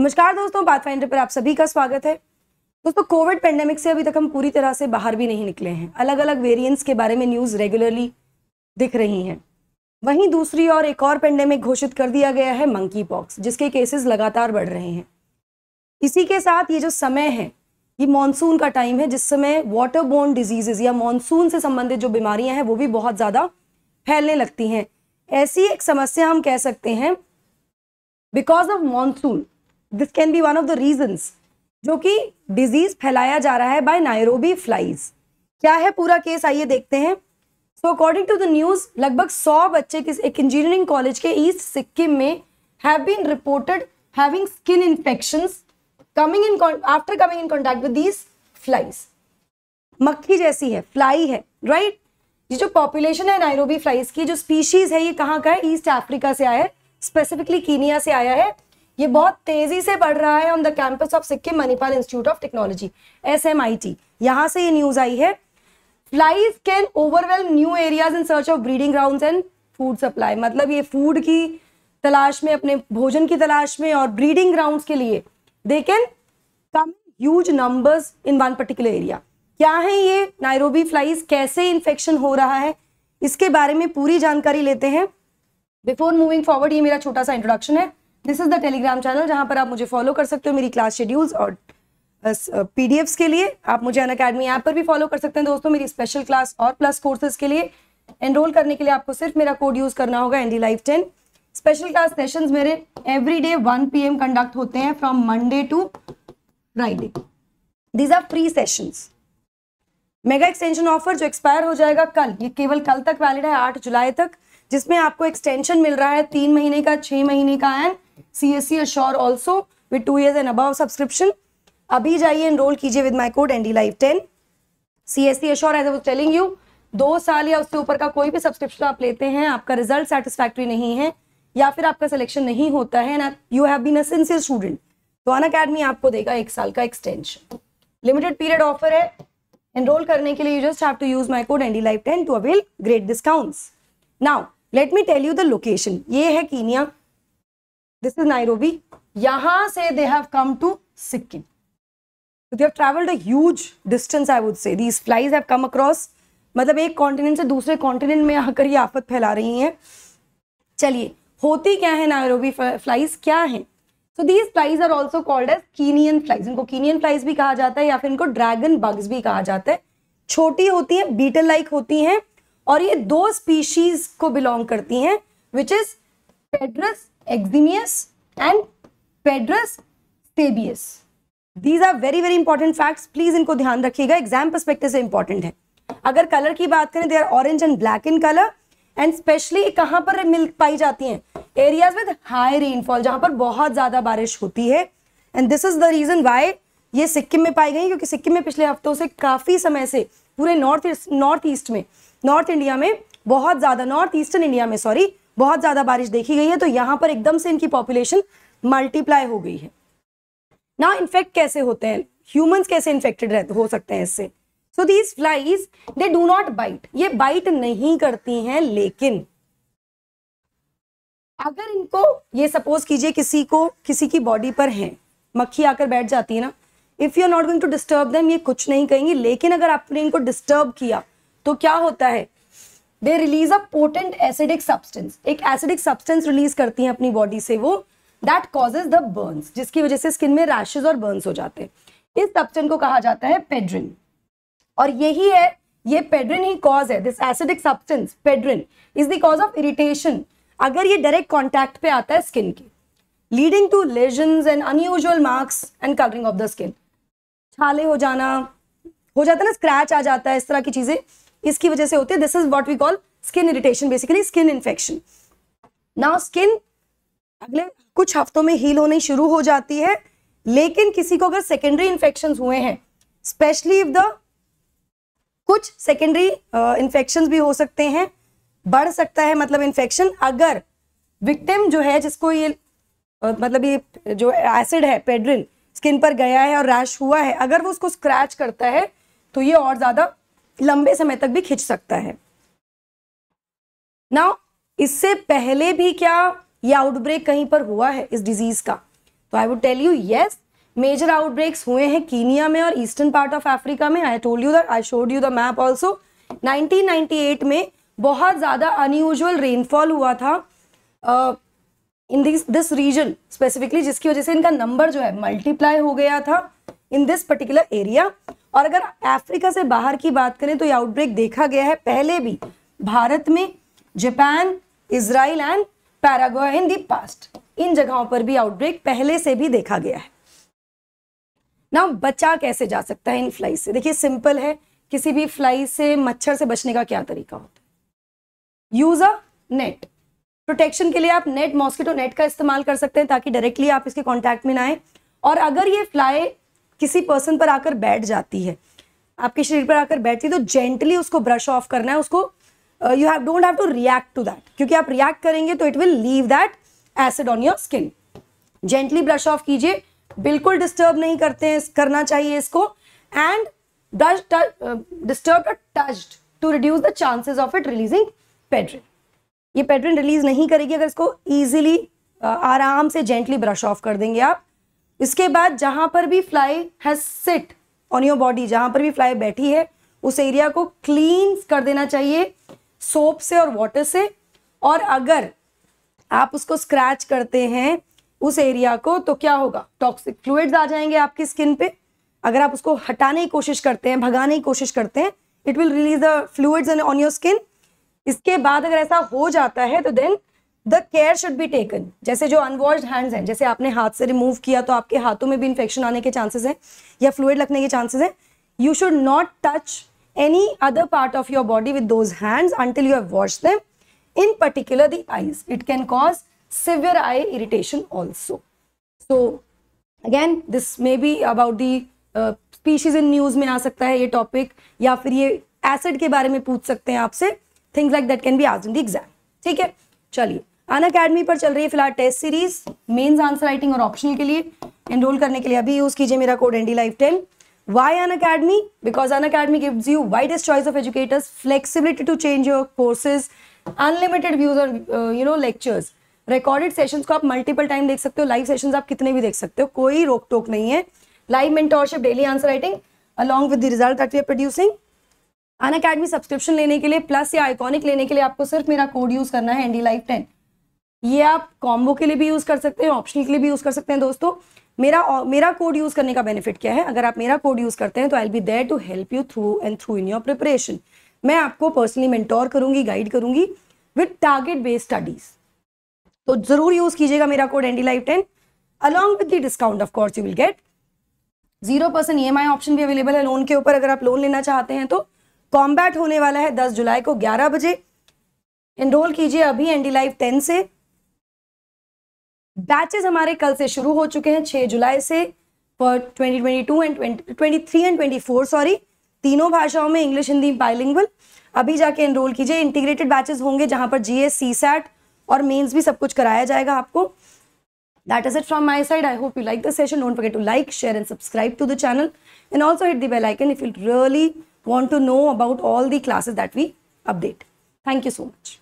नमस्कार दोस्तों, पाथफाइंडर पर आप सभी का स्वागत है। दोस्तों, कोविड पेंडेमिक से अभी तक हम पूरी तरह से बाहर भी नहीं निकले हैं। अलग अलग वेरिएंट्स के बारे में न्यूज़ रेगुलरली दिख रही हैं। वहीं दूसरी ओर एक और पेंडेमिक घोषित कर दिया गया है, मंकी पॉक्स, जिसके केसेस लगातार बढ़ रहे हैं। इसी के साथ ये जो समय है, ये मॉनसून का टाइम है, जिस समय वाटर बोर्न डिजीजेज या मॉनसून से संबंधित जो बीमारियां हैं वो भी बहुत ज़्यादा फैलने लगती हैं। ऐसी एक समस्या हम कह सकते हैं, because of monsoon this can be one of the reasons जो कि डिजीज फैलाया जा रहा है बाय नायरोबी फ्लाइज। क्या है पूरा केस, आइए देखते हैं। So according to the news, लगभग 100 बच्चे एक इंजीनियरिंग कॉलेज के ईस्ट सिक्किम में have been reported having skin infections after coming in contact with these flies. मक्खी जैसी है, फ्लाई है, राइट। ये जो पॉपुलेशन है नायरोबी फ्लाइज की, जो स्पीशीज है, ये कहाँ का है? ईस्ट अफ्रीका से आया है, स्पेसिफिकली कीनिया से आया है। ये बहुत तेजी से बढ़ रहा है on the campus of Sikkim Manipal institute of technology, SMIT। यहां से ये न्यूज आई है। Flies can overwhelm new areas in search of breeding grounds and food supply. मतलब ये फूड की तलाश में, अपने भोजन की तलाश में और ब्रीडिंग ग्राउंड्स के लिए they can come huge numbers in one particular area. क्या है ये नायरोबी फ्लाइज, कैसे इन्फेक्शन हो रहा है, इसके बारे में पूरी जानकारी लेते हैं। बिफोर मूविंग फॉरवर्ड, ये मेरा छोटा सा इंट्रोडक्शन है। This is the Telegram channel जहां पर आप मुझे फॉलो कर सकते हो मेरी क्लास शेड्यूल्स और PDFs के लिए। आप मुझे अनअकैडमी ऐप पर भी फॉलो कर सकते हैं दोस्तों, मेरी स्पेशल क्लास और प्लस कोर्सेज के लिए। एनरोल करने के लिए आपको सिर्फ मेरा कोड यूज करना होगा, ND Live 10। Special class sessions मेरे एवरीडे 1 PM कंडक्ट होते हैं from Monday to Friday. These are free sessions. Mega extension offer जो एक्सपायर हो जाएगा कल, ये केवल कल तक वैलिड है, 8 जुलाई तक, जिसमें आपको एक्सटेंशन मिल रहा है 3 महीने का, 6 महीने का and CSC assure also with 2 years and above subscription. अभी जाइए एनरोल कीजिए with my code ND Live 10। CSC assure, as I was telling you, 2 साल या उससे ऊपर का कोई भी सब्सक्रिप्शन आप लेते हैं, आपका रिजल्ट सेटिस्फैक्टरी नहीं है या फिर आपका सिलेक्शन नहीं होता है and you have been a sincere student, तो अनअकैडमी आपको देगा 1 साल का एक्सटेंशन। लिमिटेड पीरियड ऑफर है। एनरोल करने के लिए you just have to use my code ND Live 10 to avail great discounts. Now let me tell you the location. ये है कीनिया, दिस इज नायरोबी। यहां से they have come to Sikkim, they have travelled a huge distance, I would से। These flies have come across, मतलब एक continent से दूसरे continent में आकर ये आफत फैला रही हैं। चलिए, होती क्या है नायरोबी फ्लाइज, क्या है? So these flies are also called as Kenyan flies. इनको कीनियन फ्लाइज भी कहा जाता है या फिर इनको ड्रैगन बग्स भी कहा जाता है। छोटी होती है, बीटल लाइक होती हैं, और ये 2 स्पीशीज को बिलोंग करती हैं, which is Paederus eximius and Paederus stabius. These are very very important facts, please इनको ध्यान रखिएगा, एग्जाम पर्सपेक्टिव से इंपॉर्टेंट है। अगर कलर की बात करें, they are orange and black in colour and specially कहां पर मिल पाई जाती हैं? एरियाज विद हाई रेनफॉल, जहां पर बहुत ज्यादा बारिश होती है। And this is the reason why ये सिक्किम में पाई गई, क्योंकि सिक्किम में पिछले हफ्तों से काफी समय से पूरे नॉर्थ इंडिया में बहुत ज्यादा, नॉर्थ ईस्टर्न इंडिया में सॉरी, बहुत ज्यादा बारिश देखी गई है, तो यहां पर एकदम से इनकी पॉपुलेशन मल्टीप्लाई हो गई है। ना इन्फेक्ट कैसे होते हैं, ह्यूमंस कैसे इन्फेक्टेड हो सकते हैं इससे? So these flies they do not bite, ये बाइट नहीं करती हैं, लेकिन अगर इनको, ये सपोज कीजिए किसी की बॉडी पर है, मक्खी आकर बैठ जाती है ना, if you are not going to disturb them, ये कुछ नहीं कहेंगी। लेकिन अगर आपने इनको डिस्टर्ब किया तो क्या होता है? They release a potent acidic substance, एक एसिडिक सब्सटेंस रिलीज करती हैं अपनी बॉडी से वो, दैट कॉजेज द बर्न्स, जिसकी वजह से स्किन में रैशेज और बर्न्स हो जाते हैं। इस सब्सटेंस को कहा जाता है पेड्रिन, और यही है, ये पेड्रिन ही कॉज है, this acidic substance pederin is the cause of irritation अगर ये डायरेक्ट कॉन्टैक्ट पे आता है स्किन के, leading to lesions and unusual marks and colouring of the skin. छाले हो जाता है ना, स्क्रैच आ जाता है, इस तरह की चीजें इसकी वजह से होती है। This is what we call skin irritation, basically skin infection. Now skin अगले कुछ हफ्तों में हील होनी शुरू हो जाती है, लेकिन किसी को अगर सेकेंडरी इन्फेक्शन हुए हैं, स्पेशली इफ कुछ सेकेंडरी इन्फेक्शन भी हो सकते हैं, बढ़ सकता है मतलब इन्फेक्शन, अगर विक्टिम जो है, जिसको ये मतलब ये जो एसिड है पेड्रिन स्किन पर गया है और रैश हुआ है, अगर वो उसको स्क्रैच करता है तो ये और ज्यादा लंबे समय तक भी खिंच सकता है। नाउ इससे पहले भी क्या ये आउटब्रेक कहीं पर हुआ है इस डिजीज का? तो I would tell you yes, major outbreaks हुए हैं कीनिया में और ईस्टर्न पार्ट ऑफ अफ्रीका में. I told you that, I showed you the map also. 1998 में बहुत ज्यादा अनयूजुअल रेनफॉल हुआ था इन दिस रीजन स्पेसिफिकली, जिसकी वजह से इनका नंबर जो है मल्टीप्लाई हो गया था इन दिस पर्टिकुलर एरिया. और अगर अफ्रीका से बाहर की बात करें तो ये आउटब्रेक देखा गया है पहले भी भारत में, Japan, Israel and Paraguay in the past. इन जगहों पर भी आउटब्रेक पहले से भी देखा गया है. ना बचा कैसे जा सकता है इन फ्लाई से? देखिए सिंपल है, किसी भी फ्लाई से, मच्छर से बचने का क्या तरीका होता है? Use a net. प्रोटेक्शन के लिए आप नेट, मॉस्किटो नेट का इस्तेमाल कर सकते हैं ताकि डायरेक्टली आप इसके कांटेक्ट में ना आए. और अगर ये फ्लाई किसी पर्सन पर आकर बैठ जाती है, आपके शरीर पर आकर बैठती है, तो जेंटली उसको ब्रश ऑफ करना है. उसको you don't have to react to that, क्योंकि आप रिएक्ट करेंगे तो it will leave that acid on your skin. Gently brush off कीजिए, बिल्कुल डिस्टर्ब नहीं करना चाहिए इसको. And disturb touched to reduce the chances of it releasing pederin. ये पेड्रिन रिलीज नहीं करेगी अगर इसको इजीली आराम से जेंटली ब्रश ऑफ कर देंगे आप. इसके बाद जहां पर भी fly has sit on your body, जहां पर भी फ्लाई बैठी है, उस एरिया को क्लीन कर देना चाहिए सोप से और वाटर से. और अगर आप उसको स्क्रैच करते हैं उस एरिया को, तो क्या होगा? टॉक्सिक फ्लूइड्स आ जाएंगे आपकी स्किन पे. अगर आप उसको हटाने की कोशिश करते हैं, भगाने की कोशिश करते हैं, it will release the fluids on your skin. इसके बाद अगर ऐसा हो जाता है तो then the care should be taken. जैसे जो अनवॉश्ड हैंड्स हैं, जैसे आपने हाथ से रिमूव किया तो आपके हाथों में भी इन्फेक्शन आने के चांसेस हैं या फ्लूइड लगने के चांसेस हैं. You should not touch any other part of your body with those hands until you have washed them. In particular the eyes, it can cause severe eye irritation also. So again this may be about the species in news में आ सकता है ये topic, या फिर ये acid के बारे में पूछ सकते हैं आपसे. Things like that can be asked in the exam. ठीक है, चलिए अनअकैडमी पर चल रही है फिलहाल test series. Mains answer writing और ऑप्शनल के लिए एनरोल करने के लिए अभी यूज कीजिए मेरा code NDLive10. Why Unacademy? Because Unacademy gives you widest choice of educators, flexibility to change your courses, unlimited views और lectures. Recorded sessions को आप multiple time देख सकते हो, live sessions आप कितने भी देख सकते हो, कोई रोक टोक नहीं है. Live mentorship, daily answer writing, along with the result that we are producing. Unacademy subscription लेने के लिए प्लस या आइकॉनिक लेने के लिए आपको सिर्फ मेरा कोड यूज करना है NDLive10. ये आप कॉम्बो के लिए भी यूज कर सकते हैं, ऑप्शनल के लिए भी यूज कर सकते हैं. दोस्तों मेरा कोड यूज करने का बेनिफिट क्या है? अगर आप मेरा कोड यूज करते हैं तो I will be there to help you through in your preparation. मैं आपको पर्सनली मेंटोर करूंगी, गाइड करूंगी विद टारगेट बेस्ड स्टडीज. तो जरूर यूज कीजिएगा मेरा code NDLive10. Along with the discount of course you will get 0% EMI option भी available है लोन के ऊपर. अगर आप लोन लेना चाहते हैं तो कॉम्बैट होने वाला है 10 जुलाई को 11 बजे. एनरोल कीजिए अभी NDLive10 से. बैचेस हमारे कल से शुरू हो चुके हैं 6 जुलाई से फॉर 2022 एंड 23 एंड 24 सॉरी, तीनों भाषाओं में, इंग्लिश हिंदी बाइलिंगुअल. अभी जाके एनरोल कीजिए. इंटीग्रेटेड बैचेस होंगे जहां पर GS, CSAT और मेंस भी सब कुछ कराया जाएगा आपको. That is it from my side. I hope you like the session. Don't forget to like, share and subscribe to the channel and also hit the bell icon if you really want to know about all the classes that we update. Thank you so much.